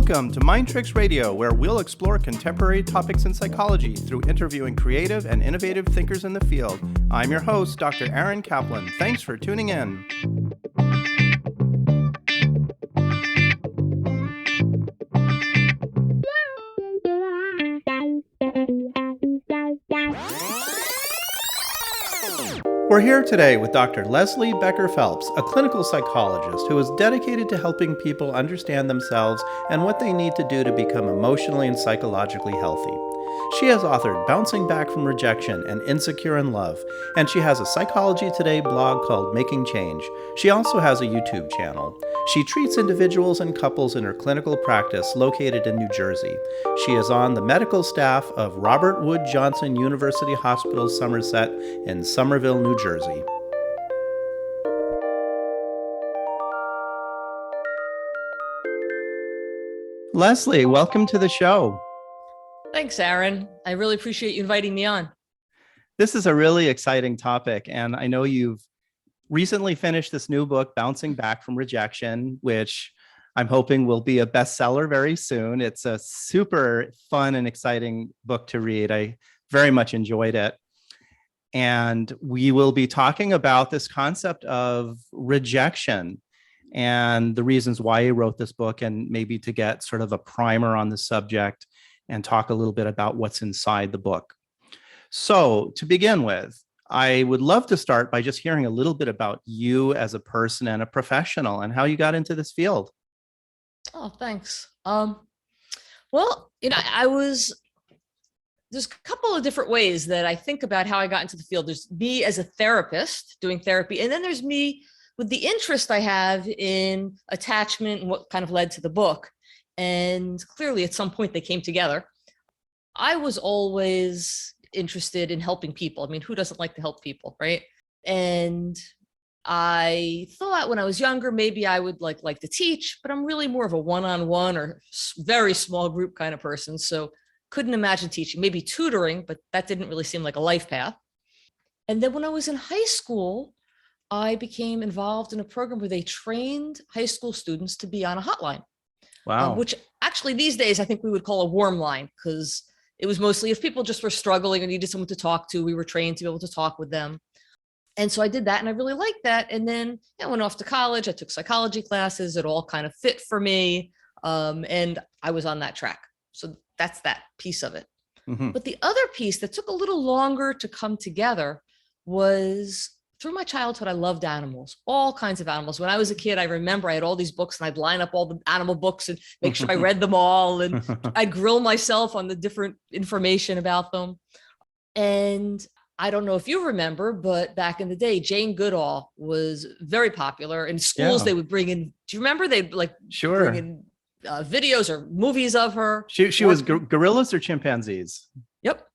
Welcome to Mind Tricks Radio, where we'll explore contemporary topics in psychology through interviewing creative and innovative thinkers in the field. I'm your host, Dr. Aaron Kaplan. Thanks for tuning in. We're here today with Dr. Leslie Becker-Phelps, a clinical psychologist who is dedicated to helping people understand themselves and what they need to do to become emotionally and psychologically healthy. She has authored Bouncing Back from Rejection and Insecure in Love, and she has a Psychology Today blog called Making Change. She also has a YouTube channel. She treats individuals and couples in her clinical practice located in New Jersey. She is on the medical staff of Robert Wood Johnson University Hospital, Somerset in Somerville, New Jersey. Leslie, welcome to the show. Thanks, Aaron. I really appreciate you inviting me on. This is a really exciting topic, and I know you've recently finished this new book, Bouncing Back from Rejection, which I'm hoping will be a bestseller very soon. It's a super fun and exciting book to read. I very much enjoyed it. And we will be talking about this concept of rejection and the reasons why you wrote this book, and maybe to get sort of a primer on the subject and talk a little bit about what's inside the book. So to begin with, I would love to start by just hearing a little bit about you as a person and a professional and how you got into this field. Oh, thanks. There's a couple of different ways that I think about how I got into the field. There's me as a therapist doing therapy, and then there's me with the interest I have in attachment and what kind of led to the book. And clearly at some point they came together. I was always interested in helping people. I mean, who doesn't like to help people, right? And I thought when I was younger, maybe I would like to teach, but I'm really more of a one-on-one or very small group kind of person. So couldn't imagine teaching, maybe tutoring, but that didn't really seem like a life path. And then when I was in high school, I became involved in a program where they trained high school students to be on a hotline. Wow. Which actually these days I think we would call a warm line, because it was mostly if people just were struggling or needed someone to talk to, we were trained to be able to talk with them. And so I did that and I really liked that. And then I went off to college. I took psychology classes. It all kind of fit for me. And I was on that track. So that's that piece of it. Mm-hmm. But the other piece that took a little longer to come together was through my childhood. I loved animals, all kinds of animals. When I was a kid, I remember I had all these books and I'd line up all the animal books and make sure I read them all. And I'd grill myself on the different information about them. And I don't know if you remember, but back in the day, Jane Goodall was very popular in schools. Yeah. They would bring in, do you remember? They'd bring in videos or movies of her. She was gorillas or chimpanzees? Yep.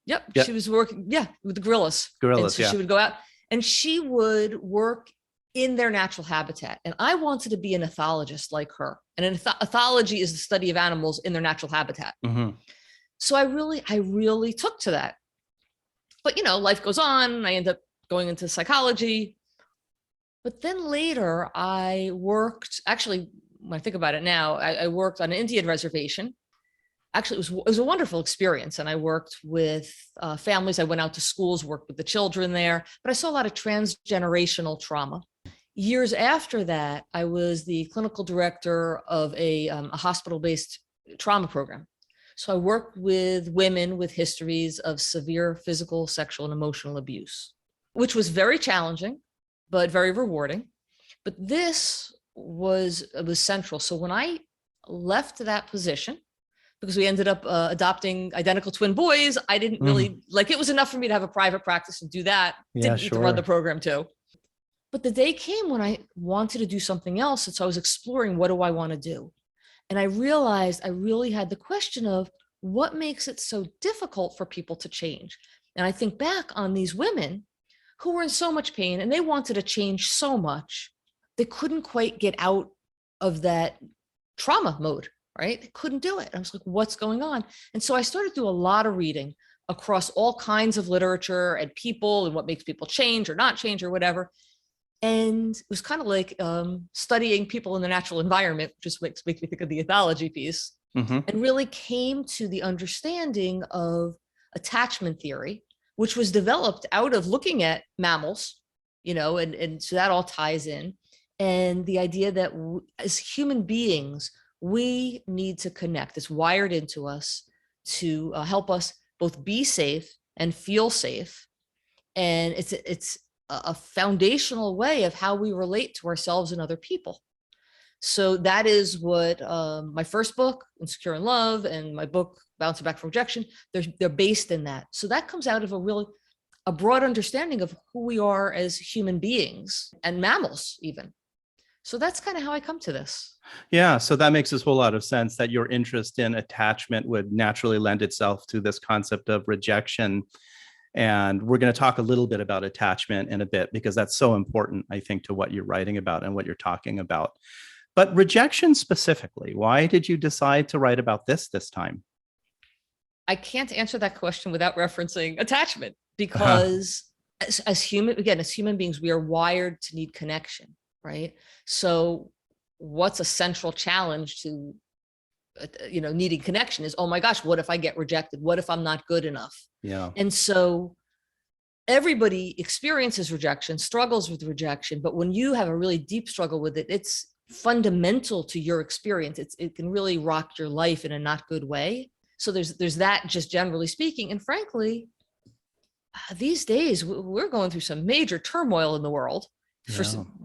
She was working, with the gorillas. Gorillas, She would go out and she would work in their natural habitat. And I wanted to be an ethologist like her. And an ethology is the study of animals in their natural habitat. Mm-hmm. So I really took to that. But, life goes on. I end up going into psychology. But then later I worked, actually, when I think about it now, I worked on an Indian reservation. Actually, it was a wonderful experience. And I worked with families. I went out to schools, worked with the children there, but I saw a lot of transgenerational trauma. Years after that, I was the clinical director of a hospital-based trauma program. So I worked with women with histories of severe physical, sexual, and emotional abuse, which was very challenging, but very rewarding. But this was central. So when I left that position, because we ended up adopting identical twin boys, I didn't really it was enough for me to have a private practice and do that. Didn't need to run the program too. But the day came when I wanted to do something else. And so I was exploring, what do I want to do? And I realized I really had the question of what makes it so difficult for people to change. And I think back on these women who were in so much pain and they wanted to change so much, they couldn't quite get out of that trauma mode. Right? They couldn't do it. I was like, what's going on? And so I started to do a lot of reading across all kinds of literature and people and what makes people change or not change or whatever. And it was kind of like studying people in the natural environment, just makes me think of the ethology piece. Mhm. and really came to the understanding of attachment theory, which was developed out of looking at mammals, and so that all ties in. And the idea that as human beings, we need to connect. It's wired into us to help us both be safe and feel safe. And it's a foundational way of how we relate to ourselves and other people. So that is what my first book, Insecure in Love, and my book, Bouncing Back from Rejection, they're based in that. So that comes out of a broad understanding of who we are as human beings and mammals even. So that's kind of how I come to this. Yeah, so that makes a whole lot of sense that your interest in attachment would naturally lend itself to this concept of rejection. And we're going to talk a little bit about attachment in a bit, because that's so important, I think, to what you're writing about and what you're talking about. But rejection specifically, why did you decide to write about this time? I can't answer that question without referencing attachment, because as human beings, we are wired to need connection, right? So what's a central challenge to needing connection is, oh my gosh, what if I get rejected? What if I'm not good enough? Yeah. And so everybody experiences rejection, struggles with rejection, but when you have a really deep struggle with it, it's fundamental to your experience. It can really rock your life in a not good way. So there's that, just generally speaking. And frankly, these days we're going through some major turmoil in the world for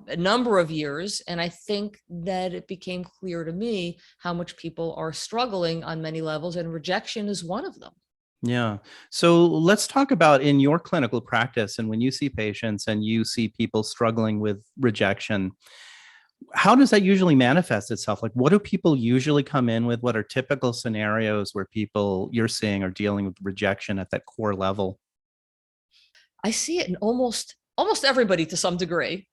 a number of years. And I think that it became clear to me how much people are struggling on many levels, and rejection is one of them. Yeah. So let's talk about in your clinical practice, and when you see patients and you see people struggling with rejection, how does that usually manifest itself? Like, what do people usually come in with? What are typical scenarios where people you're seeing are dealing with rejection at that core level? I see it in almost everybody to some degree.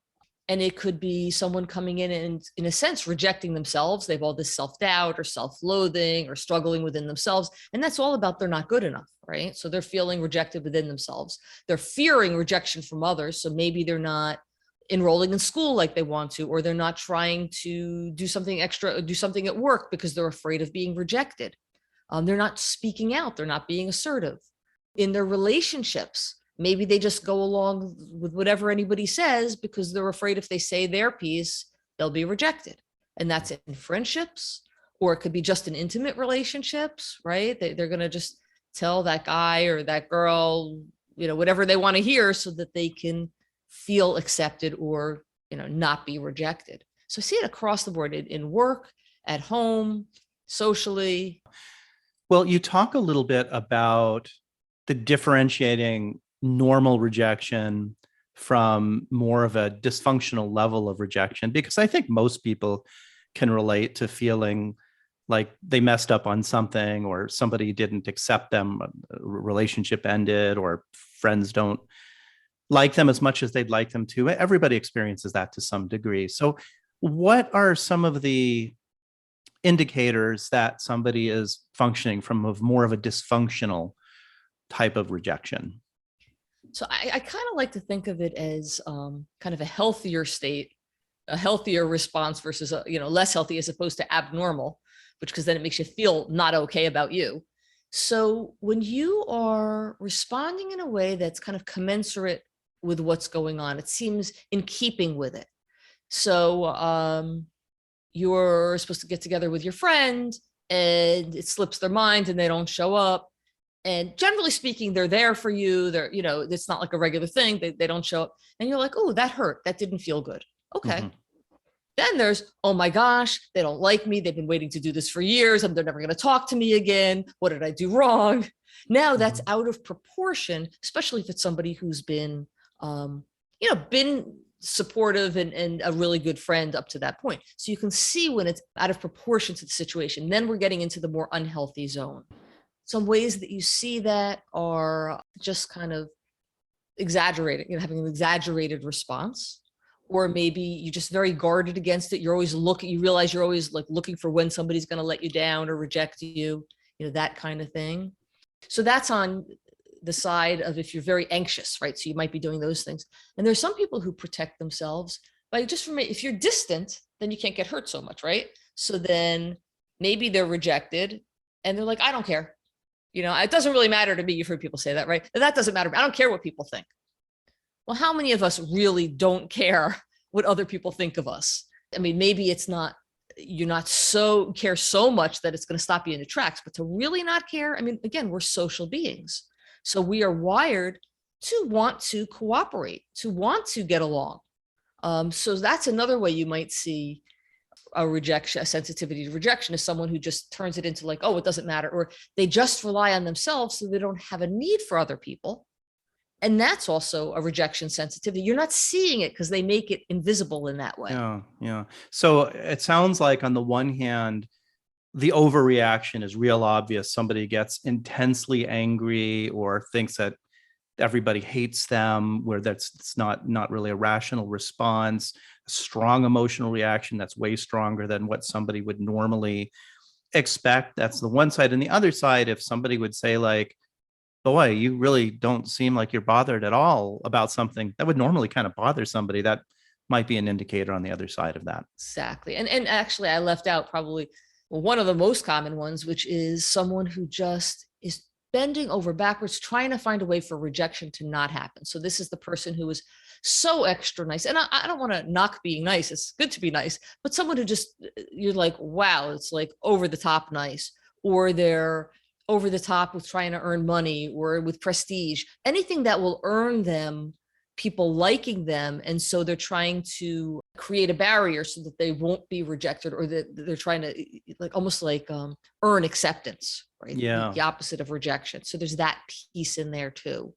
And it could be someone coming in and, in a sense, rejecting themselves. They have all this self-doubt or self-loathing or struggling within themselves. And that's all about they're not good enough, right? So they're feeling rejected within themselves. They're fearing rejection from others. So maybe they're not enrolling in school like they want to, or they're not trying to do something extra, do something at work because they're afraid of being rejected. They're not speaking out. They're not being assertive. In their relationships, maybe they just go along with whatever anybody says because they're afraid if they say their piece, they'll be rejected. And that's in friendships, or it could be just in intimate relationships, right? They're going to just tell that guy or that girl, whatever they want to hear so that they can feel accepted or, not be rejected. So I see it across the board in work, at home, socially. Well, you talk a little bit about the differentiating normal rejection from more of a dysfunctional level of rejection, because I think most people can relate to feeling like they messed up on something, or somebody didn't accept them, a relationship ended, or friends don't like them as much as they'd like them to. Everybody experiences that to some degree. So what are some of the indicators that somebody is functioning from more of a dysfunctional type of rejection? So I kind of like to think of it as kind of a healthier state, a healthier response versus less healthy, as opposed to abnormal, because then it makes you feel not okay about you. So when you are responding in a way that's kind of commensurate with what's going on, it seems in keeping with it. So you're supposed to get together with your friend and it slips their mind and they don't show up. And generally speaking, they're there for you. It's not like a regular thing. They don't show up. And you're like, oh, that hurt. That didn't feel good. Okay. Mm-hmm. Then there's, oh my gosh, they don't like me. They've been waiting to do this for years and they're never going to talk to me again. What did I do wrong? Now that's out of proportion, especially if it's somebody who's been, been supportive and a really good friend up to that point. So you can see when it's out of proportion to the situation. Then we're getting into the more unhealthy zone. Some ways that you see that are just kind of exaggerating, having an exaggerated response, or maybe you're just very guarded against it. You're always looking, you realize you're always like looking for when somebody's going to let you down or reject you, that kind of thing. So that's on the side of if you're very anxious, right? So you might be doing those things. And there's some people who protect themselves by if you're distant, then you can't get hurt so much, right? So then maybe they're rejected and they're like, I don't care. It doesn't really matter to me. You've heard people say that, right? That doesn't matter. I don't care what people think. Well, how many of us really don't care what other people think of us? I mean, maybe you're not care so much that it's going to stop you in your tracks, but to really not care. I mean, again, we're social beings. So we are wired to want to cooperate, to want to get along. So that's another way you might see a sensitivity to rejection, is someone who just turns it into like, oh, it doesn't matter, or they just rely on themselves, so they don't have a need for other people. And that's also a rejection sensitivity. You're not seeing it because they make it invisible in that way. Yeah. So it sounds like on the one hand, the overreaction is real obvious. Somebody gets intensely angry or thinks that everybody hates them, where it's not really a rational response, a strong emotional reaction that's way stronger than what somebody would normally expect. That's the one side. And the other side, if somebody would say like, boy, you really don't seem like you're bothered at all about something that would normally kind of bother somebody, that might be an indicator on the other side of that. Exactly. And actually I left out probably one of the most common ones, which is someone who just is bending over backwards, trying to find a way for rejection to not happen. So this is the person who is so extra nice. And I don't want to knock being nice. It's good to be nice, but someone who just, you're like, wow, it's like over the top nice, or they're over the top with trying to earn money or with prestige, anything that will earn them people liking them. And so they're trying to create a barrier so that they won't be rejected, or that they're trying to almost like earn acceptance, right? Yeah. The opposite of rejection. So there's that piece in there too.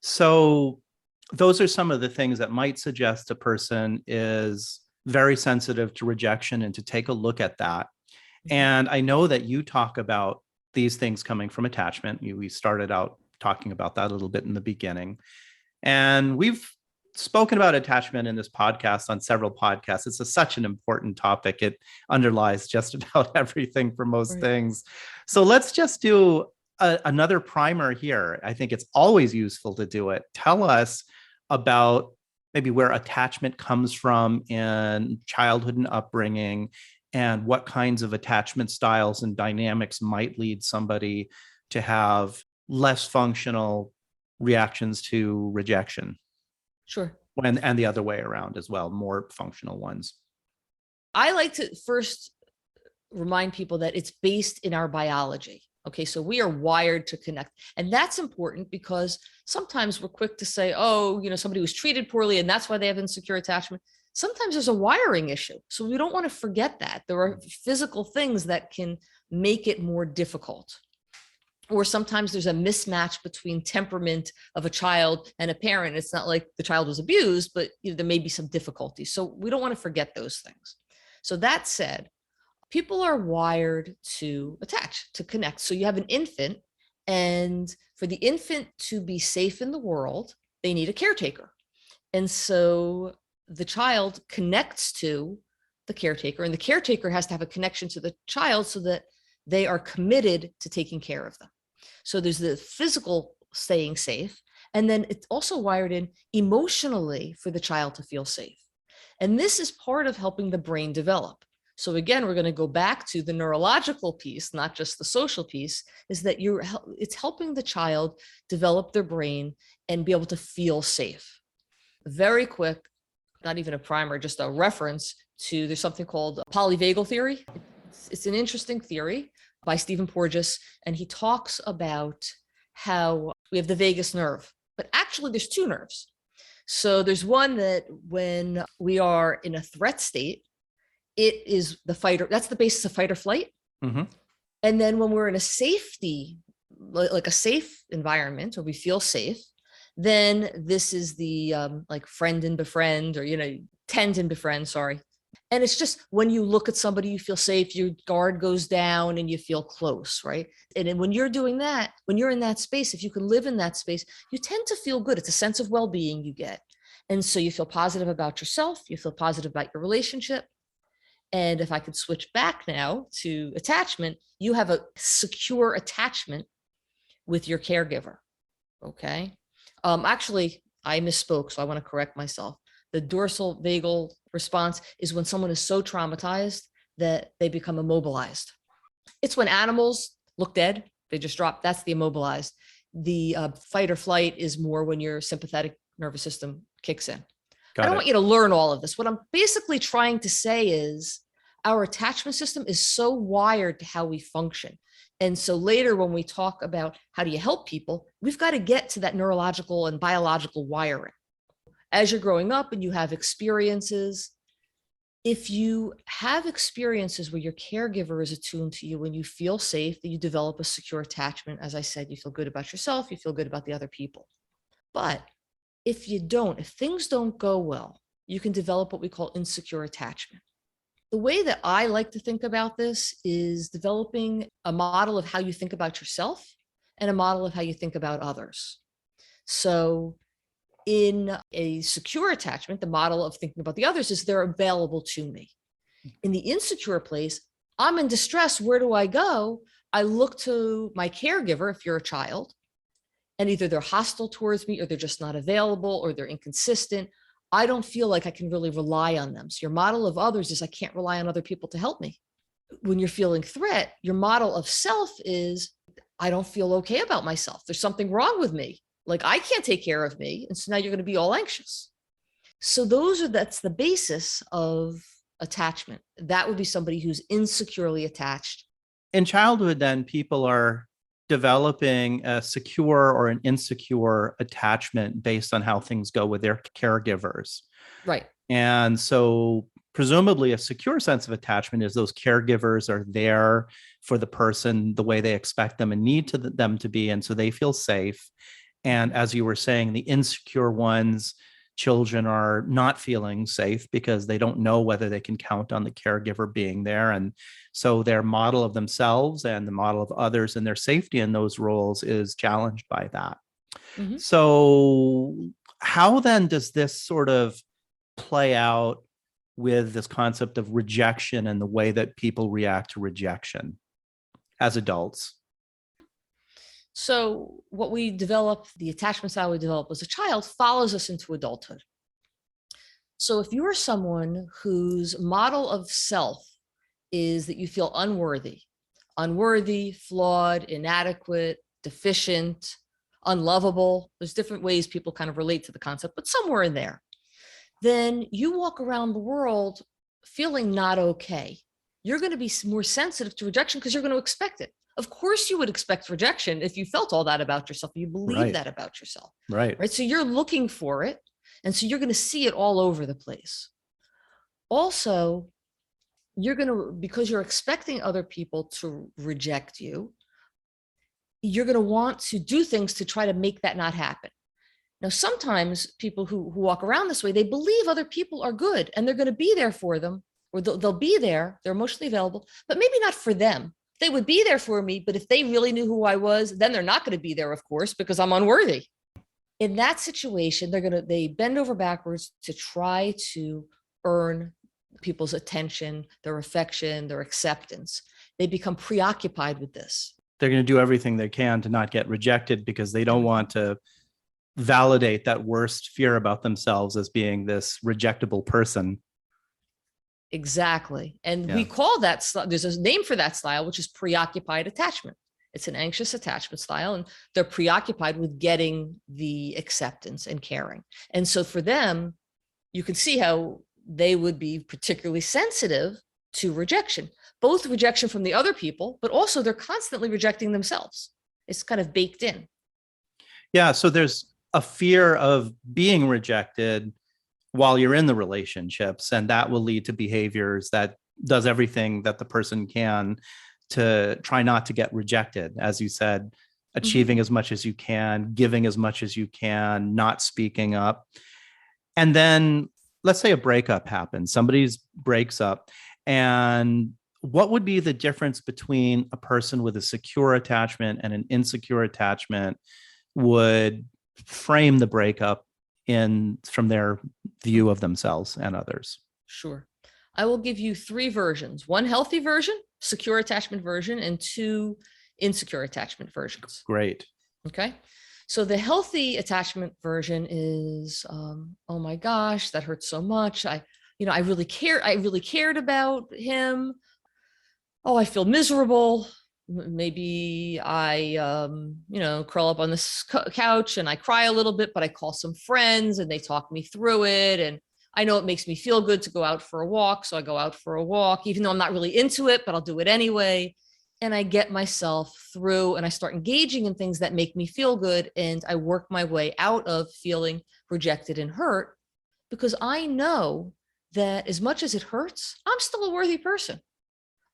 So those are some of the things that might suggest a person is very sensitive to rejection, and to take a look at that. And I know that you talk about these things coming from attachment. We started out talking about that a little bit in the beginning. And we've spoken about attachment in this podcast on several podcasts. It's such an important topic. It underlies just about everything for most things. So let's just do another primer here. I think it's always useful to do it. Tell us about maybe where attachment comes from in childhood and upbringing, and what kinds of attachment styles and dynamics might lead somebody to have less functional reactions to rejection. Sure. And the other way around as well, more functional ones. I like to first remind people that it's based in our biology. Okay, so we are wired to connect. And that's important because sometimes we're quick to say, oh, somebody was treated poorly and that's why they have insecure attachment. Sometimes there's a wiring issue. So we don't want to forget that. There are physical things that can make it more difficult. Or sometimes there's a mismatch between temperament of a child and a parent. It's not like the child was abused, but there may be some difficulties. So we don't want to forget those things. So that said, people are wired to attach, to connect. So you have an infant, and for the infant to be safe in the world, they need a caretaker. And so the child connects to the caretaker, and the caretaker has to have a connection to the child so that they are committed to taking care of them. So there's the physical staying safe, and then it's also wired in emotionally for the child to feel safe. And this is part of helping the brain develop. So again, we're going to go back to the neurological piece, not just the social piece, is that it's helping the child develop their brain and be able to feel safe. Very quick, not even a primer, just a reference to, there's something called polyvagal theory. It's an interesting theory by Stephen Porges, and he talks about how we have the vagus nerve, but actually there's two nerves. So there's one that when we are in a threat state, it is the fighter. That's the basis of fight or flight. Mm-hmm. And then when we're in a safety, like a safe environment, or we feel safe, then this is the like friend and befriend, or, tend and befriend, sorry. And it's just when you look at somebody, you feel safe, your guard goes down and you feel close, right? And then when you're doing that, when you're in that space, if you can live in that space, you tend to feel good. It's a sense of well-being you get. And so you feel positive about yourself, you feel positive about your relationship. And if I could switch back now to attachment, you have a secure attachment with your caregiver, okay? Actually, I misspoke, so I want to correct myself. The dorsal vagal response is when someone is so traumatized that they become immobilized. It's when animals look dead, they just drop. That's the immobilized. The fight or flight is more when your sympathetic nervous system kicks in. I don't want you to learn all of this. What I'm basically trying to say is our attachment system is so wired to how we function. And so later when we talk about how do you help people, we've got to get to that neurological and biological wiring. As you're growing up and you have experiences, if you have experiences where your caregiver is attuned to you and you feel safe, that you develop a secure attachment, as I said, you feel good about yourself, you feel good about the other people. But if you don't, if things don't go well, you can develop what we call insecure attachment. The way that I like to think about this is developing a model of how you think about yourself and a model of how you think about others. So in a secure attachment, the model of thinking about the others is they're available to me. In the insecure place, I'm in distress. Where do I go? I look to my caregiver, if you're a child, and either they're hostile towards me or they're just not available or they're inconsistent. I don't feel like I can really rely on them. So your model of others is I can't rely on other people to help me. When you're feeling threat, your model of self is I don't feel okay about myself. There's something wrong with me. Like I can't take care of me. And so now you're going to be all anxious. So that's the basis of attachment. That would be somebody who's insecurely attached. In childhood, then people are developing a secure or an insecure attachment based on how things go with their caregivers. Right. And so presumably a secure sense of attachment is those caregivers are there for the person the way they expect them and need them to be. And so they feel safe. And as you were saying, the insecure ones, children are not feeling safe because they don't know whether they can count on the caregiver being there. And so their model of themselves and the model of others and their safety in those roles is challenged by that. Mm-hmm. So how then does this sort of play out with this concept of rejection and the way that people react to rejection as adults? So what we develop, the attachment style we develop as a child follows us into adulthood. So if you are someone whose model of self is that you feel unworthy, flawed, inadequate, deficient, unlovable, there's different ways people kind of relate to the concept, but somewhere in there, then you walk around the world feeling not okay. You're going to be more sensitive to rejection because you're going to expect it. Of course, you would expect rejection if you felt all that about yourself. You believe that about yourself. Right. So you're looking for it. And so you're going to see it all over the place. Also, because you're expecting other people to reject you, you're going to want to do things to try to make that not happen. Now, sometimes people who walk around this way, they believe other people are good and they're going to be there for them, or they'll be there, they're emotionally available, but maybe not for them. They would be there for me, but if they really knew who I was, then they're not going to be there, of course, because I'm unworthy. In that situation, they bend over backwards to try to earn people's attention, their affection, their acceptance. They become preoccupied with this. They're going to do everything they can to not get rejected because they don't want to validate that worst fear about themselves as being this rejectable person. Exactly. And we call that, there's a name for that style, which is preoccupied attachment. It's an anxious attachment style, and they're preoccupied with getting the acceptance and caring. And so for them, you can see how they would be particularly sensitive to rejection, both rejection from the other people, but also they're constantly rejecting themselves. It's kind of baked in. Yeah. So there's a fear of being rejected while you're in the relationships, and that will lead to behaviors that does everything that the person can to try not to get rejected. As you said, achieving as much as you can, giving as much as you can, not speaking up. And then let's say a breakup happens, somebody breaks up, and what would be the difference between a person with a secure attachment and an insecure attachment would frame the breakup from their view of themselves and others? Sure. I will give you 3 versions: 1 healthy version, secure attachment version, and 2 insecure attachment versions. Great. Okay. So the healthy attachment version is, oh my gosh, that hurts so much. I really cared about him. oh, I feel miserable. Maybe I, curl up on this couch and I cry a little bit, but I call some friends and they talk me through it. And I know it makes me feel good to go out for a walk. So I go out for a walk, even though I'm not really into it, but I'll do it anyway. And I get myself through and I start engaging in things that make me feel good. And I work my way out of feeling rejected and hurt because I know that as much as it hurts, I'm still a worthy person.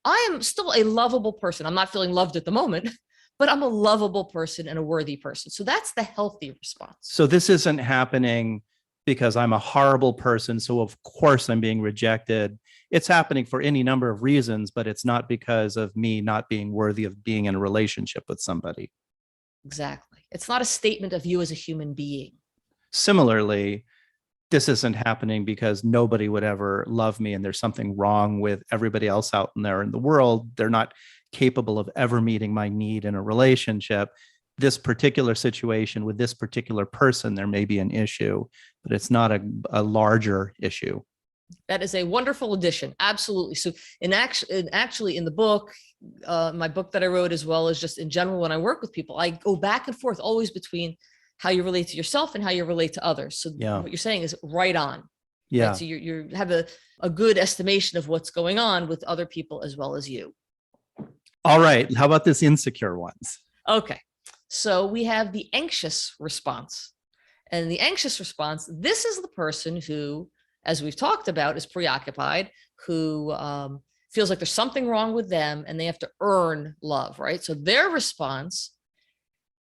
I am still a lovable person. I'm not feeling loved at the moment, but I'm a lovable person and a worthy person. So that's the healthy response. So this isn't happening because I'm a horrible person, so of course I'm being rejected. It's happening for any number of reasons, but it's not because of me not being worthy of being in a relationship with somebody. Exactly. It's not a statement of you as a human being. Similarly, this isn't happening because nobody would ever love me and there's something wrong with everybody else out there in the world. They're not capable of ever meeting my need in a relationship. This particular situation with this particular person, there may be an issue, but it's not a larger issue. That is a wonderful addition. Absolutely. So actually in the book, my book that I wrote, as well as just in general, when I work with people, I go back and forth always between how you relate to yourself and how you relate to others. So what you're saying is right on. Yeah. Right? So you have a good estimation of what's going on with other people as well as you. All right. How about this insecure ones? Okay. So we have the anxious response. And the anxious response, this is the person who, as we've talked about, is preoccupied, who feels like there's something wrong with them and they have to earn love, right? So their response,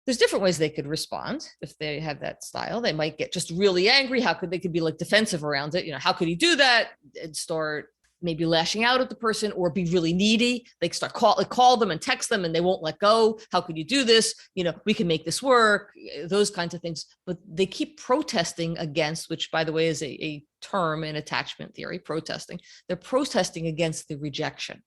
there's different ways they could respond. If they have that style, they might get just really angry. They could be like defensive around it. How could he do that? And start maybe lashing out at the person, or be really needy. They start call them and text them and they won't let go. How could you do this? We can make this work, those kinds of things. But they keep protesting against, which by the way is a term in attachment theory, protesting. They're protesting against the rejection.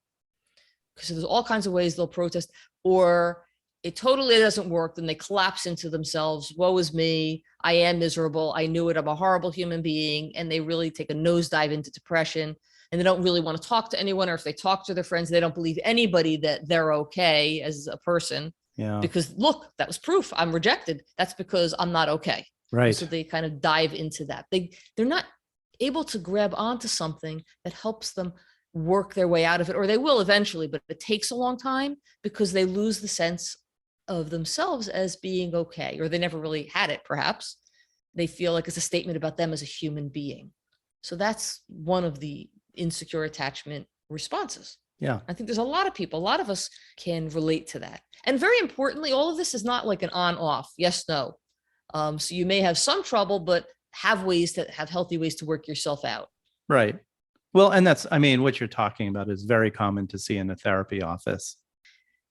Because there's all kinds of ways they'll protest, or it totally doesn't work. Then they collapse into themselves. Woe is me. I am miserable. I knew it. I'm a horrible human being. And they really take a nosedive into depression. And they don't really want to talk to anyone, or if they talk to their friends, they don't believe anybody that they're okay as a person. Yeah. Because look, that was proof. I'm rejected. That's because I'm not okay. Right. So they kind of dive into that. They're not able to grab onto something that helps them work their way out of it, or they will eventually, but it takes a long time because they lose the sense of themselves as being okay, or they never really had it. Perhaps they feel like it's a statement about them as a human being. So that's one of the insecure attachment responses. Yeah. I think there's a lot of us can relate to that. And very importantly, all of this is not like an on off, yes, no. So you may have some trouble, but have healthy ways to work yourself out. Right. Well, and what you're talking about is very common to see in a therapy office.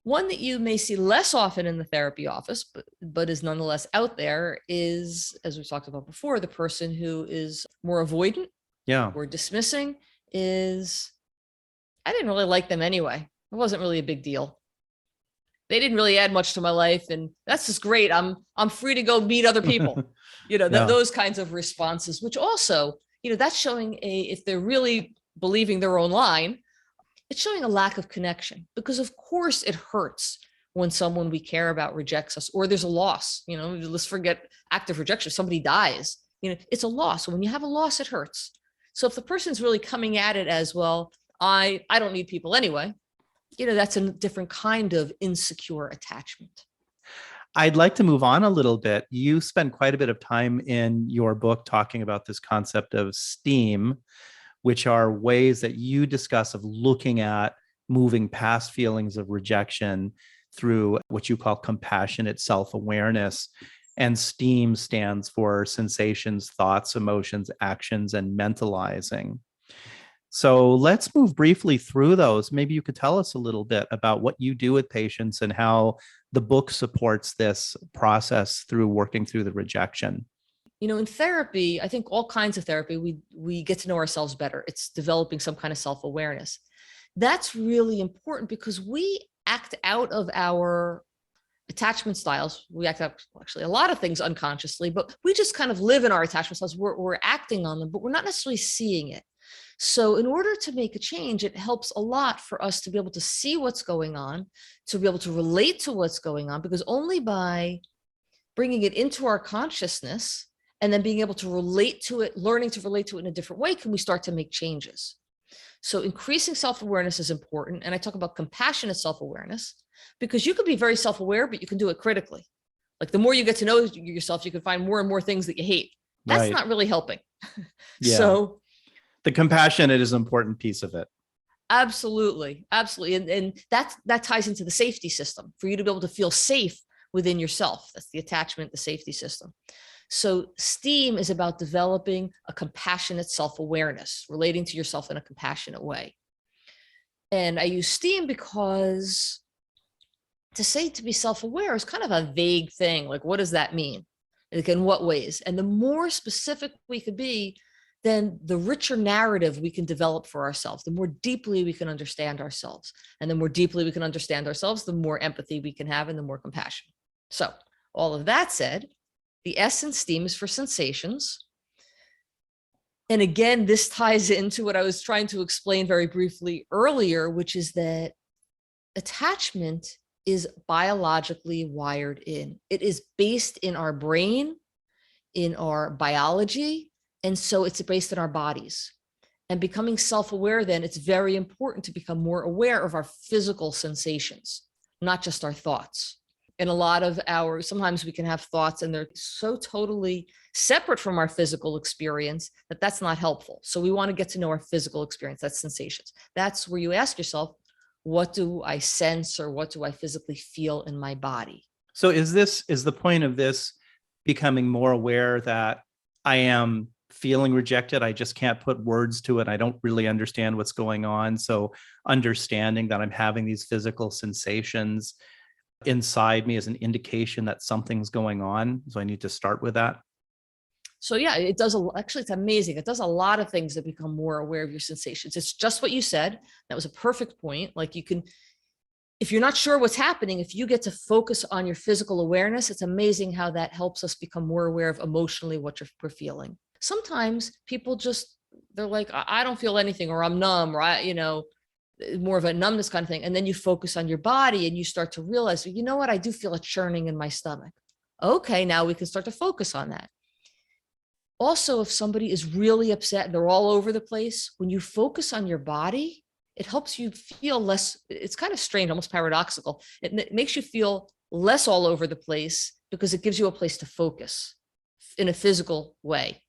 One that you may see less often in the therapy office, but is nonetheless out there is, as we talked about before, the person who is more avoidant, or dismissing, is, I didn't really like them anyway. It wasn't really a big deal. They didn't really add much to my life, and that's just great. I'm free to go meet other people. Those kinds of responses, which also, that's showing if they're really believing their own line, it's showing a lack of connection, because of course it hurts when someone we care about rejects us, or there's a loss. Let's forget active rejection. If somebody dies, it's a loss. When you have a loss, it hurts. So if the person's really coming at it as, well, I don't need people anyway, that's a different kind of insecure attachment. I'd like to move on a little bit. You spend quite a bit of time in your book talking about this concept of STEAM, which are ways that you discuss of looking at moving past feelings of rejection through what you call compassionate self-awareness. And STEAM stands for sensations, thoughts, emotions, actions, and mentalizing. So let's move briefly through those. Maybe you could tell us a little bit about what you do with patients and how the book supports this process through working through the rejection. In therapy, I think all kinds of therapy, we get to know ourselves better. It's developing some kind of self-awareness. That's really important because we act out of our attachment styles. We act out actually a lot of things unconsciously, but we just kind of live in our attachment styles. We're acting on them, but we're not necessarily seeing it. So in order to make a change, it helps a lot for us to be able to see what's going on, to be able to relate to what's going on, because only by bringing it into our consciousness and then being able to relate to it, learning to relate to it in a different way, can we start to make changes. So increasing self-awareness is important. And I talk about compassionate self-awareness because you can be very self-aware, but you can do it critically. Like the more you get to know yourself, you can find more and more things that you hate. That's not really helping. Yeah. So the compassionate is an important piece of it. Absolutely. Absolutely. And that ties into the safety system for you to be able to feel safe within yourself. That's the attachment, the safety system. So STEAM is about developing a compassionate self-awareness, relating to yourself in a compassionate way. And I use STEAM because to say to be self-aware is kind of a vague thing. Like, what does that mean? Like, in what ways? And the more specific we could be, then the richer narrative we can develop for ourselves, the more deeply we can understand ourselves. And the more deeply we can understand ourselves, the more empathy we can have and the more compassion. So all of that said, the S in STEAM is for sensations. And again, this ties into what I was trying to explain very briefly earlier, which is that attachment is biologically wired in. It is based in our brain, in our biology, and so it's based in our bodies. And becoming self-aware, then it's very important to become more aware of our physical sensations, not just our thoughts. And a lot of sometimes we can have thoughts and they're so totally separate from our physical experience that that's not helpful. So we want to get to know our physical experience, that's sensations. That's where you ask yourself, what do I sense or what do I physically feel in my body? So is the point of this becoming more aware that I am feeling rejected? I just can't put words to it. I don't really understand what's going on. So understanding that I'm having these physical sensations inside me is an indication that something's going on. So I need to start with that. So yeah, it does. Actually, it's amazing. It does a lot of things to become more aware of your sensations. It's just what you said. That was a perfect point. Like you can, if you're not sure what's happening, if you get to focus on your physical awareness, it's amazing how that helps us become more aware of emotionally what we're feeling. Sometimes people they're like, I don't feel anything, or I'm numb, or more of a numbness kind of thing. And then you focus on your body and you start to realize, you know what, I do feel a churning in my stomach. Okay, now we can start to focus on that. Also, if somebody is really upset and they're all over the place, when you focus on your body, it helps you feel less. It's kind of strange, almost paradoxical. It makes you feel less all over the place because it gives you a place to focus in a physical way.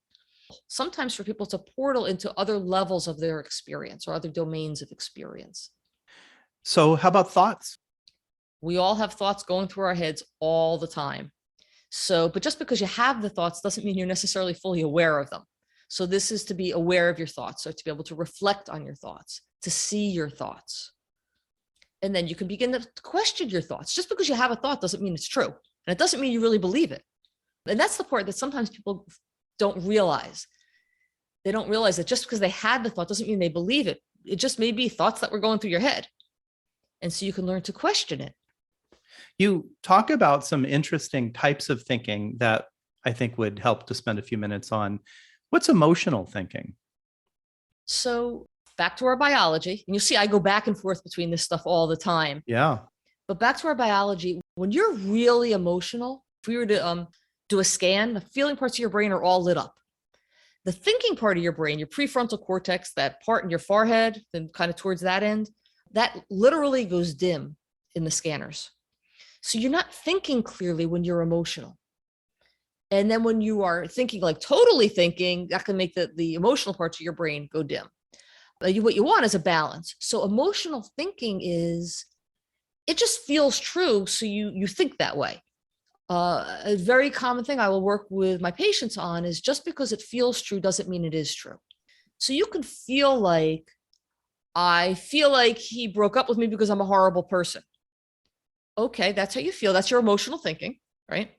Sometimes for people, it's a portal into other levels of their experience or other domains of experience. So how about thoughts? We all have thoughts going through our heads all the time. So, but just because you have the thoughts doesn't mean you're necessarily fully aware of them. So this is to be aware of your thoughts, or to be able to reflect on your thoughts, to see your thoughts. And then you can begin to question your thoughts. Just because you have a thought doesn't mean it's true. And it doesn't mean you really believe it. And that's the part that sometimes people don't realize. They don't realize that just because they had the thought doesn't mean they believe it. It just may be thoughts that were going through your head. And so you can learn to question it. You talk about some interesting types of thinking that I think would help to spend a few minutes on. What's emotional thinking? So back to our biology, and you'll see I go back and forth between this stuff all the time. Yeah. But back to our biology, when you're really emotional, if we were to do a scan, the feeling parts of your brain are all lit up. The thinking part of your brain, your prefrontal cortex, that part in your forehead, then kind of towards that end, that literally goes dim in the scanners. So you're not thinking clearly when you're emotional. And then when you are thinking, like totally thinking, that can make the emotional parts of your brain go dim. What you want is a balance. So emotional thinking is, it just feels true. So you think that way. A very common thing I will work with my patients on is, just because it feels true doesn't mean it is true. So you can feel like, I feel like he broke up with me because I'm a horrible person. Okay, that's how you feel. That's your emotional thinking, right?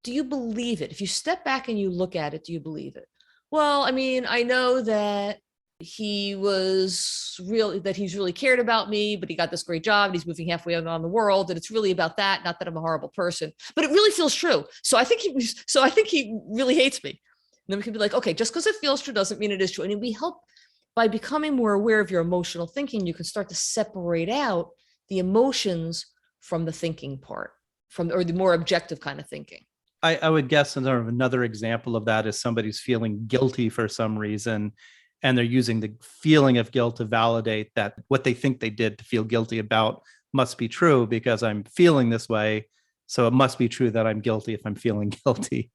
Do you believe it? If you step back and you look at it, do you believe it? Well, I mean, I know that he's really cared about me, but he got this great job and he's moving halfway around the world. And it's really about that, not that I'm a horrible person, but it really feels true. So I think he really hates me. And then we can be like, okay, just because it feels true doesn't mean it is true. And we help by becoming more aware of your emotional thinking, you can start to separate out the emotions from the thinking part, or the more objective kind of thinking. I would guess another example of that is somebody's feeling guilty for some reason, and they're using the feeling of guilt to validate that what they think they did to feel guilty about must be true because I'm feeling this way. So it must be true that I'm guilty if I'm feeling guilty.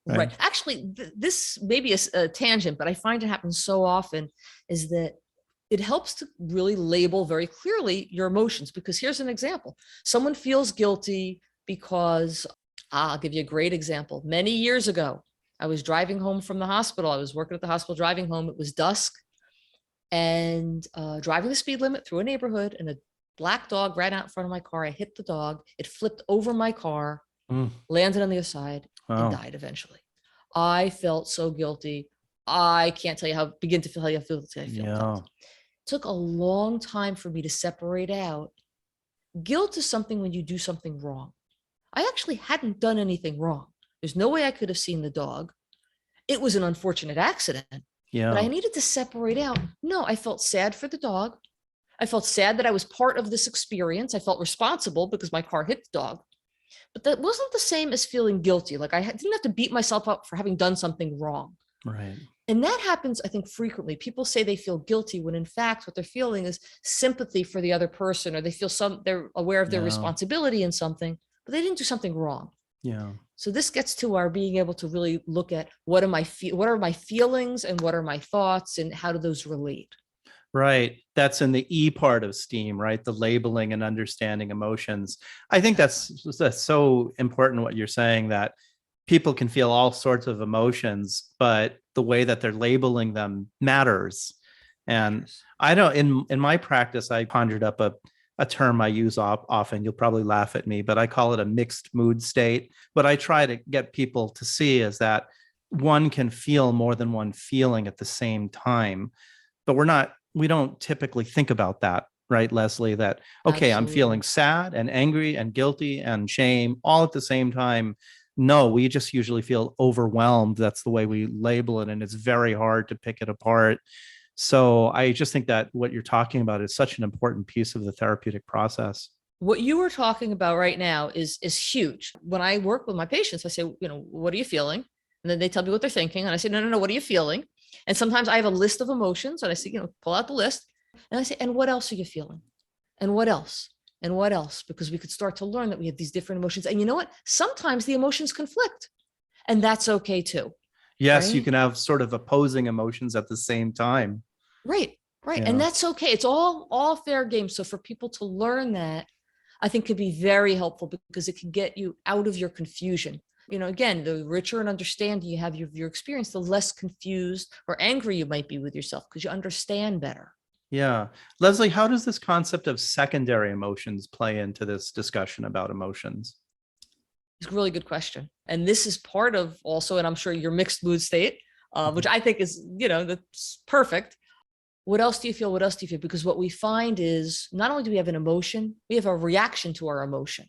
Right. Actually, this may be a tangent, but I find it happens so often is that it helps to really label very clearly your emotions, because here's an example. Someone feels guilty because I'll give you a great example. Many years ago, I was driving home from the hospital. I was working at the hospital, driving home. It was dusk, and driving the speed limit through a neighborhood, and a black dog ran out in front of my car. I hit the dog. It flipped over my car, landed on the other side, and died eventually. I felt so guilty. I can't tell you how begin to feel how you feel. It took a long time for me to separate out. Guilt is something when you do something wrong. I actually hadn't done anything wrong. There's no way I could have seen the dog. It was an unfortunate accident. Yeah. But I needed to separate out. No, I felt sad for the dog. I felt sad that I was part of this experience. I felt responsible because my car hit the dog. But that wasn't the same as feeling guilty. Like I didn't have to beat myself up for having done something wrong. Right. And that happens, I think, frequently. People say they feel guilty when in fact what they're feeling is sympathy for the other person, or they feel they're aware of their responsibility in something, but they didn't do something wrong. Yeah. So this gets to our being able to really look at what are my feelings and what are my thoughts and how do those relate? Right. That's in the E part of STEAM, right? The labeling and understanding emotions. I think that's so important what you're saying, that people can feel all sorts of emotions, but the way that they're labeling them matters. And I don't, in my practice, I conjured up a term I use often. You'll probably laugh at me, but I call it a mixed mood state. What I try to get people to see is that one can feel more than one feeling at the same time, but we don't typically think about that, right, Leslie? That, okay, I'm feeling sad and angry and guilty and shame all at the same time. No, we just usually feel overwhelmed. That's the way we label it. And it's very hard to pick it apart. So I just think that what you're talking about is such an important piece of the therapeutic process. What you were talking about right now is huge. When I work with my patients, I say, what are you feeling? And then they tell me what they're thinking. And I say, no, what are you feeling? And sometimes I have a list of emotions, and I say, pull out the list. And I say, and what else are you feeling? And what else? And what else? Because we could start to learn that we have these different emotions. And you know what? Sometimes the emotions conflict, and that's okay too. Yes, right? You can have sort of opposing emotions at the same time. Right. Yeah. And that's okay. It's all fair game. So for people to learn that, I think could be very helpful, because it can get you out of your confusion. Again, the richer an understanding you have of your experience, the less confused or angry you might be with yourself, because you understand better. Yeah. Leslie, how does this concept of secondary emotions play into this discussion about emotions? It's a really good question. And this is part of also, and I'm sure your mixed mood state, which I think is, that's perfect. What else do you feel? What else do you feel? Because what we find is not only do we have an emotion, we have a reaction to our emotion.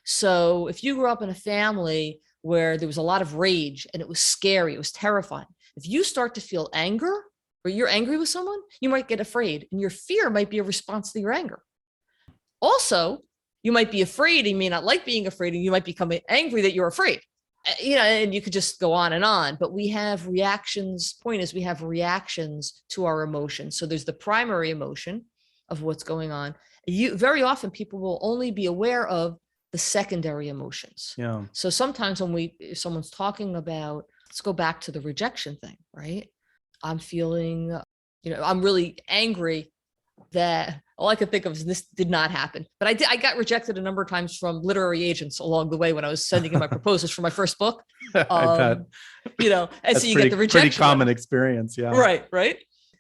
So if you grew up in a family where there was a lot of rage and it was scary, it was terrifying, if you start to feel anger, or you're angry with someone, you might get afraid, and your fear might be a response to your anger. Also, you might be afraid, and you may not like being afraid, and you might become angry that you're afraid. And you could just go on and on, but we have reactions. Point is, we have reactions to our emotions. So there's the primary emotion of what's going on. Very often people will only be aware of the secondary emotions. Yeah. So sometimes if someone's talking about, let's go back to the rejection thing, right? I'm feeling, I'm really angry that all I could think of is this did not happen. But I got rejected a number of times from literary agents along the way when I was sending in my proposals for my first book. I bet. And that's so you get the rejection. Pretty common experience. Yeah. Right.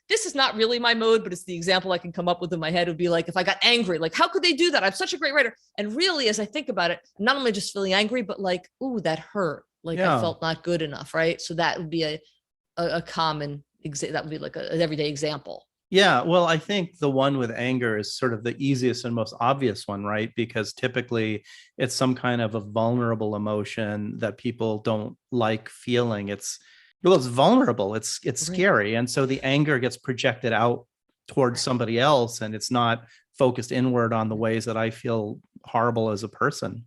This is not really my mode, but it's the example I can come up with in my head. It would be like, if I got angry, like, how could they do that? I'm such a great writer. And really, as I think about it, not only just feeling angry, but like, ooh, that hurt. Like I felt not good enough. Right. So that would be a common that would be like an everyday example. Yeah, well, I think the one with anger is sort of the easiest and most obvious one, right? Because typically it's some kind of a vulnerable emotion that people don't like feeling. It's Well, it's vulnerable. It's Right. scary. And so the anger gets projected out towards somebody else, and it's not focused inward on the ways that I feel horrible as a person.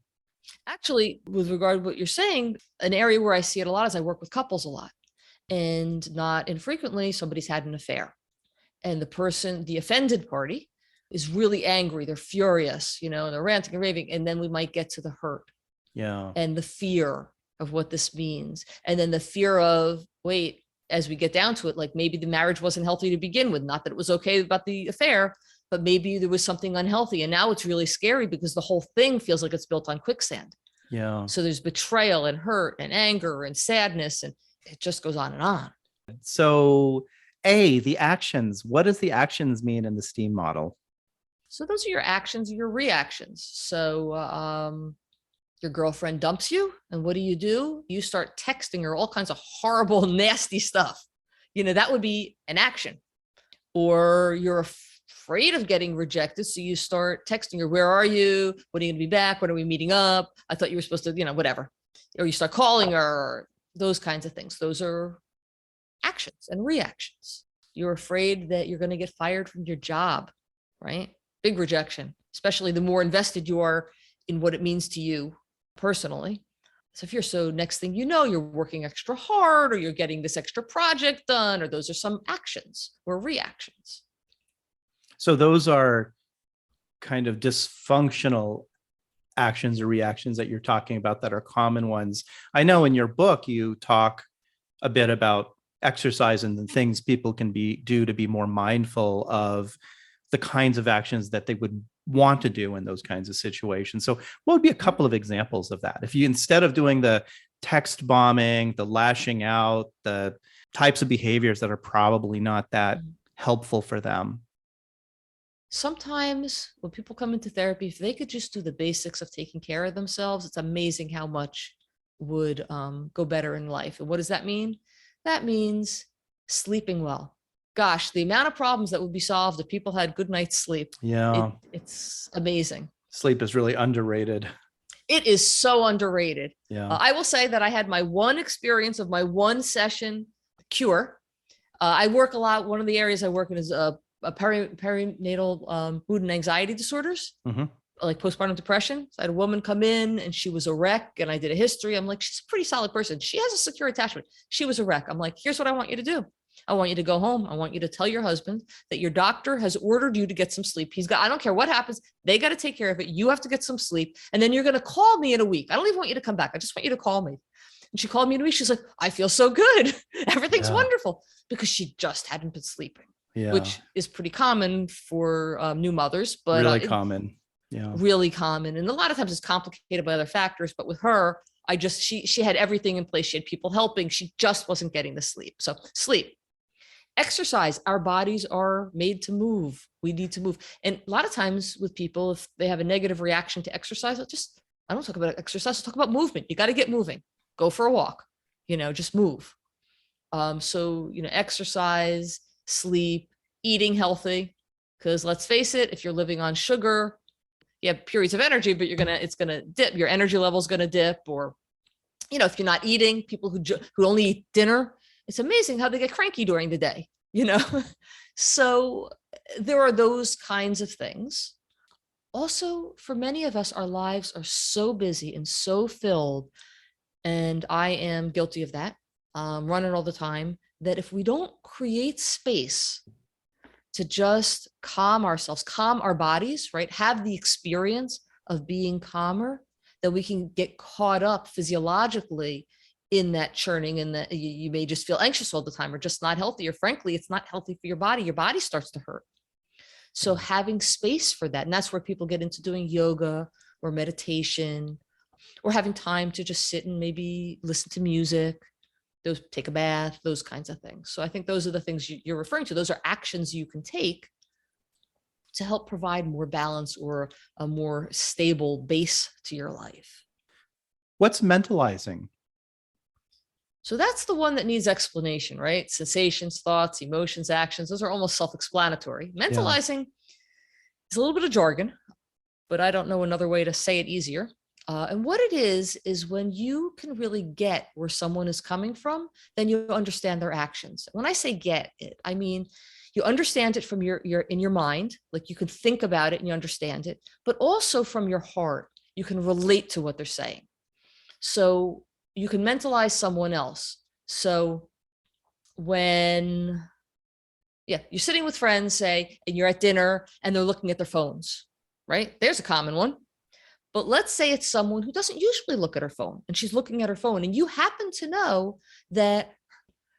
Actually, with regard to what you're saying, an area where I see it a lot is I work with couples a lot. And not infrequently, somebody's had an affair. And the person, the offended party, is really angry. They're furious, they're ranting and raving. And then we might get to the hurt. Yeah. And the fear of what this means. And then the fear of, wait, as we get down to it, like maybe the marriage wasn't healthy to begin with. Not that it was okay about the affair, but maybe there was something unhealthy. And now it's really scary because the whole thing feels like it's built on quicksand. Yeah. So there's betrayal and hurt and anger and sadness, and it just goes on and on. So the actions, what does the actions mean in the STEAM model? So those are your actions, your reactions. So your girlfriend dumps you, and what do? You start texting her all kinds of horrible, nasty stuff. That would be an action. Or you're afraid of getting rejected, so you start texting her, where are you? When are you going to be back? When are we meeting up? I thought you were supposed to, whatever. Or you start calling her, those kinds of things. Those are actions and reactions. You're afraid that you're going to get fired from your job, right? Big rejection, especially the more invested you are in what it means to you personally. So if next thing you know, you're working extra hard, or you're getting this extra project done, or those are some actions or reactions. So those are kind of dysfunctional actions or reactions that you're talking about that are common ones. I know in your book, you talk a bit about exercise and the things people can do to be more mindful of the kinds of actions that they would want to do in those kinds of situations. So what would be a couple of examples of that? If you, instead of doing the text bombing, the lashing out, the types of behaviors that are probably not that helpful for them. Sometimes when people come into therapy, if they could just do the basics of taking care of themselves, it's amazing how much would go better in life. And what does that mean? That means sleeping well. Gosh, the amount of problems that would be solved if people had good night's sleep. Yeah. It's amazing. Sleep is really underrated. It is so underrated. Yeah. I will say that I had my one experience of my one session cure. I work a lot. One of the areas I work in is perinatal mood and anxiety disorders, like postpartum depression. So I had a woman come in and she was a wreck, and I did a history. I'm like, she's a pretty solid person. She has a secure attachment. She was a wreck. I'm like, here's what I want you to do. I want you to go home. I want you to tell your husband that your doctor has ordered you to get some sleep. I don't care what happens. They got to take care of it. You have to get some sleep. And then you're going to call me in a week. I don't even want you to come back. I just want you to call me. And she called me in a week. She's like, I feel so good. Everything's wonderful, because she just hadn't been sleeping, which is pretty common for new mothers, but really common. Yeah. Really common. And a lot of times it's complicated by other factors, but with her, she had everything in place. She had people helping. She just wasn't getting the sleep. So sleep. Exercise. Our bodies are made to move. We need to move. And a lot of times with people, if they have a negative reaction to exercise, I don't talk about exercise. I talk about movement. You got to get moving. Go for a walk, just move. So, exercise, sleep, eating healthy, because let's face it, if you're living on sugar, you have periods of energy, but it's going to dip. Your energy level is going to dip. Or, if you're not eating, people who only eat dinner, it's amazing how they get cranky during the day, So there are those kinds of things. Also, for many of us, our lives are so busy and so filled, and I am guilty of that, running all the time, that if we don't create space to just calm ourselves, calm our bodies, right? Have the experience of being calmer, that we can get caught up physiologically in that churning, and that you may just feel anxious all the time, or just not healthy, or frankly, it's not healthy for your body starts to hurt. So having space for that, and that's where people get into doing yoga or meditation, or having time to just sit and maybe listen to music, take a bath, those kinds of things. So I think those are the things you're referring to. Those are actions you can take to help provide more balance or a more stable base to your life. What's mentalizing? So that's the one that needs explanation, right? Sensations, thoughts, emotions, actions, those are almost self-explanatory. Mentalizing is a little bit of jargon, but I don't know another way to say it easier. And what it is when you can really get where someone is coming from, then you understand their actions. When I say get it, I mean, you understand it from your in your mind, like you can think about it and you understand it, but also from your heart, you can relate to what they're saying. So you can mentalize someone else. So when, yeah, you're sitting with friends, say, and you're at dinner and they're looking at their phones, right? There's a common one. But let's say it's someone who doesn't usually look at her phone and she's looking at her phone, and you happen to know that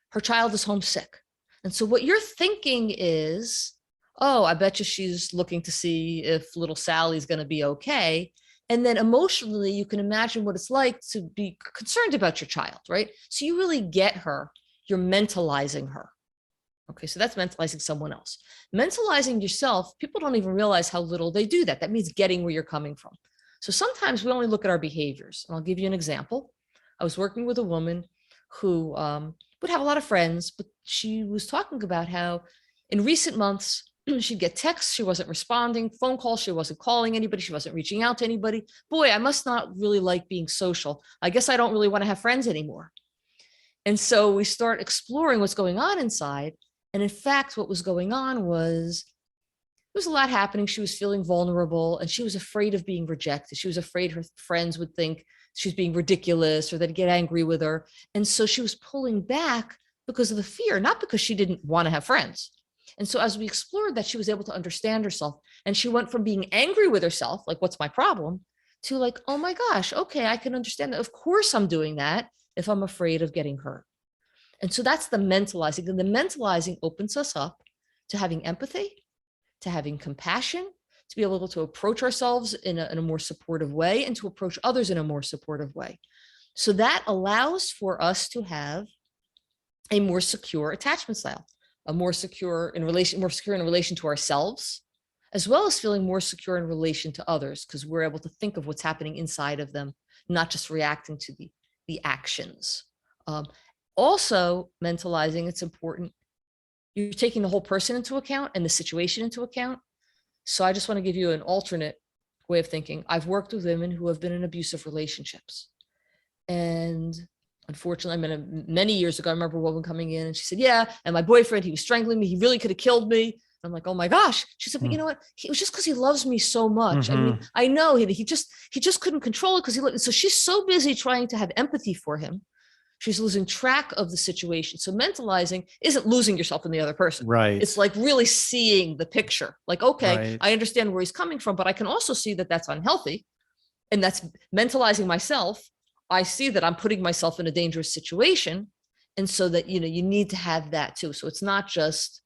her child is homesick. And so what you're thinking is, oh, I bet you she's looking to see if little Sally's going to be okay. And then emotionally, you can imagine what it's like to be concerned about your child, right? So you really get her, you're mentalizing her. Okay, so that's mentalizing someone else. Mentalizing yourself, people don't even realize how little they do that. That means getting where you're coming from. So sometimes we only look at our behaviors. And I'll give you an example. I was working with a woman who would have a lot of friends, but she was talking about how in recent months, she'd get texts, she wasn't responding, phone calls, she wasn't calling anybody, she wasn't reaching out to anybody. Boy, I must not really like being social. I guess I don't really want to have friends anymore. And so we start exploring what's going on inside. And in fact, what was going on was there was a lot happening. She was feeling vulnerable and she was afraid of being rejected. She was afraid her friends would think she was being ridiculous or they'd get angry with her. And so she was pulling back because of the fear, not because she didn't want to have friends. And so as we explored that, she was able to understand herself. And she went from being angry with herself, like, what's my problem, to like, oh my gosh, okay, I can understand that. Of course I'm doing that if I'm afraid of getting hurt. And so that's the mentalizing. And the mentalizing opens us up to having empathy, to having compassion, to be able to approach ourselves in a more supportive way and to approach others in a more supportive way. So that allows for us to have a more secure attachment style, a more secure in relation to ourselves, as well as feeling more secure in relation to others, because we're able to think of what's happening inside of them, not just reacting to the actions. Also, mentalizing, it's important. You're taking the whole person into account and the situation into account. So I just want to give you an alternate way of thinking. I've worked with women who have been in abusive relationships. And unfortunately, many years ago, I remember a woman coming in and she said, yeah, and my boyfriend, he was strangling me. He really could have killed me. I'm like, oh my gosh. She said, but you know what? It was just because he loves me so much. I mean, I know he just couldn't control it because he loved. So she's so busy trying to have empathy for him. She's losing track of the situation. So mentalizing isn't losing yourself in the other person. Right. It's like really seeing the picture. Like, okay, Right. I understand where he's coming from, but I can also see that that's unhealthy. And that's mentalizing myself. I see that I'm putting myself in a dangerous situation. And so that, you need to have that too. So it's not just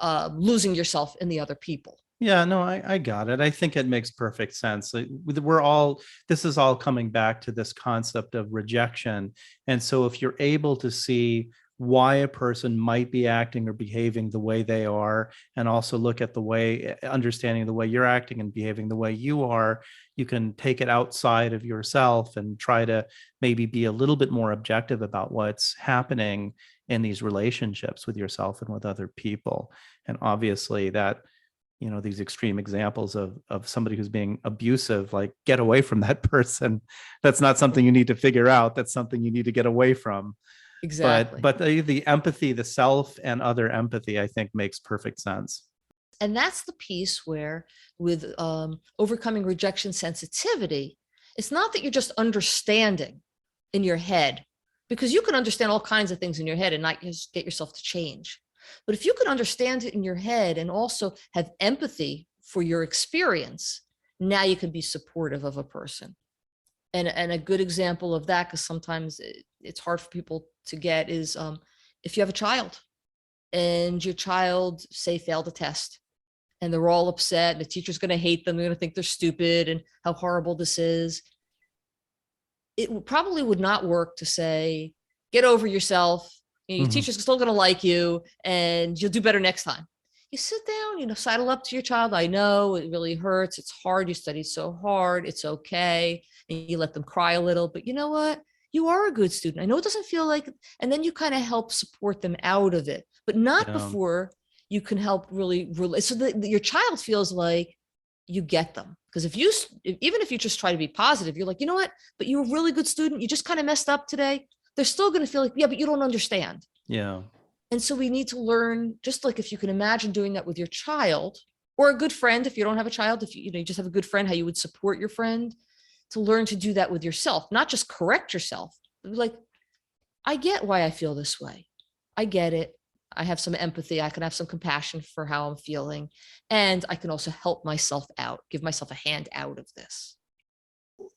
losing yourself in the other people. Yeah, no, I got it. I think it makes perfect sense. This is all coming back to this concept of rejection. And so if you're able to see why a person might be acting or behaving the way they are, and also look at understanding the way you're acting and behaving the way you are, you can take it outside of yourself and try to maybe be a little bit more objective about what's happening in these relationships with yourself and with other people. And obviously that, these extreme examples of somebody who's being abusive, like, get away from that person. That's not something you need to figure out. That's something you need to get away from. Exactly. But the empathy, the self and other empathy, I think makes perfect sense. And that's the piece where with overcoming rejection sensitivity, it's not that you're just understanding in your head, because you can understand all kinds of things in your head and not just get yourself to change. But if you can understand it in your head and also have empathy for your experience, now you can be supportive of a person. And a good example of that, because sometimes it's hard for people to get, is if you have a child and your child, say, failed a test and they're all upset and the teacher's going to hate them, they're going to think they're stupid and how horrible this is. It probably would not work to say, get over yourself. Your teacher's still going to like you and you'll do better next time. You sit down, sidle up to your child. I know it really hurts. It's hard. You studied so hard. It's okay. And you let them cry a little, but you know what? You are a good student. I know it doesn't feel like it. And then you kind of help support them out of it, but not before you can help really so that your child feels like you get them. Because even if you just try to be positive, you're like, you know what, but you're a really good student. You just kind of messed up today. They're still going to feel like, yeah, but you don't understand. Yeah. And so we need to learn, just like if you can imagine doing that with your child or a good friend, if you don't have a child, if you just have a good friend, how you would support your friend, to learn to do that with yourself, not just correct yourself. Like, I get why I feel this way. I get it. I have some empathy. I can have some compassion for how I'm feeling. And I can also help myself out, give myself a hand out of this.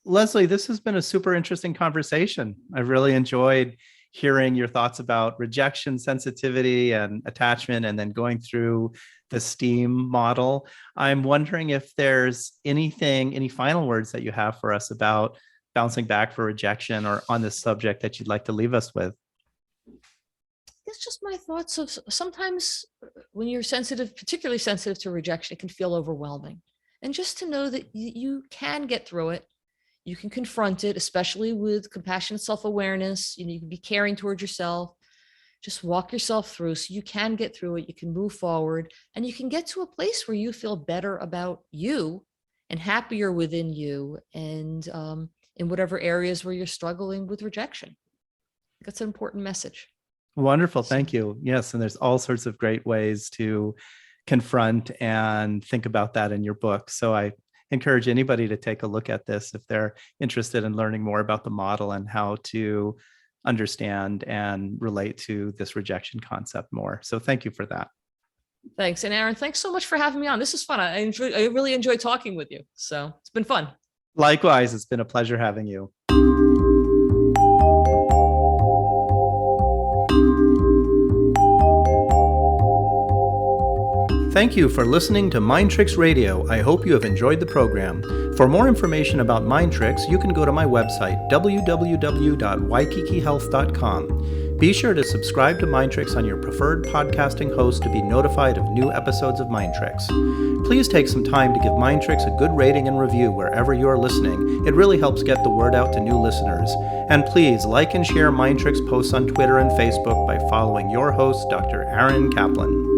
Leslie, this has been a super interesting conversation. I've really enjoyed hearing your thoughts about rejection, sensitivity, and attachment, and then going through the STEAM model. I'm wondering if there's any final words that you have for us about bouncing back for rejection or on this subject that you'd like to leave us with. It's just my thoughts of sometimes when you're sensitive, particularly sensitive to rejection, it can feel overwhelming. And just to know that you can get through it. You can confront it, especially with compassionate self-awareness. You can be caring towards yourself. Just walk yourself through so you can get through it. You can move forward and you can get to a place where you feel better about you and happier within you, and in whatever areas where you're struggling with rejection. That's an important message. Wonderful. Thank you. Yes. And there's all sorts of great ways to confront and think about that in your book. So I encourage anybody to take a look at this if they're interested in learning more about the model and how to understand and relate to this rejection concept more. So thank you for that. Thanks. And Aaron, thanks so much for having me on. This is fun. I really enjoy talking with you. So it's been fun. Likewise, it's been a pleasure having you. Thank you for listening to Mind Tricks Radio. I hope you have enjoyed the program. For more information about Mind Tricks, you can go to my website, www.waikikihealth.com. Be sure to subscribe to Mind Tricks on your preferred podcasting host to be notified of new episodes of Mind Tricks. Please take some time to give Mind Tricks a good rating and review wherever you're listening. It really helps get the word out to new listeners. And please like and share Mind Tricks posts on Twitter and Facebook by following your host, Dr. Aaron Kaplan.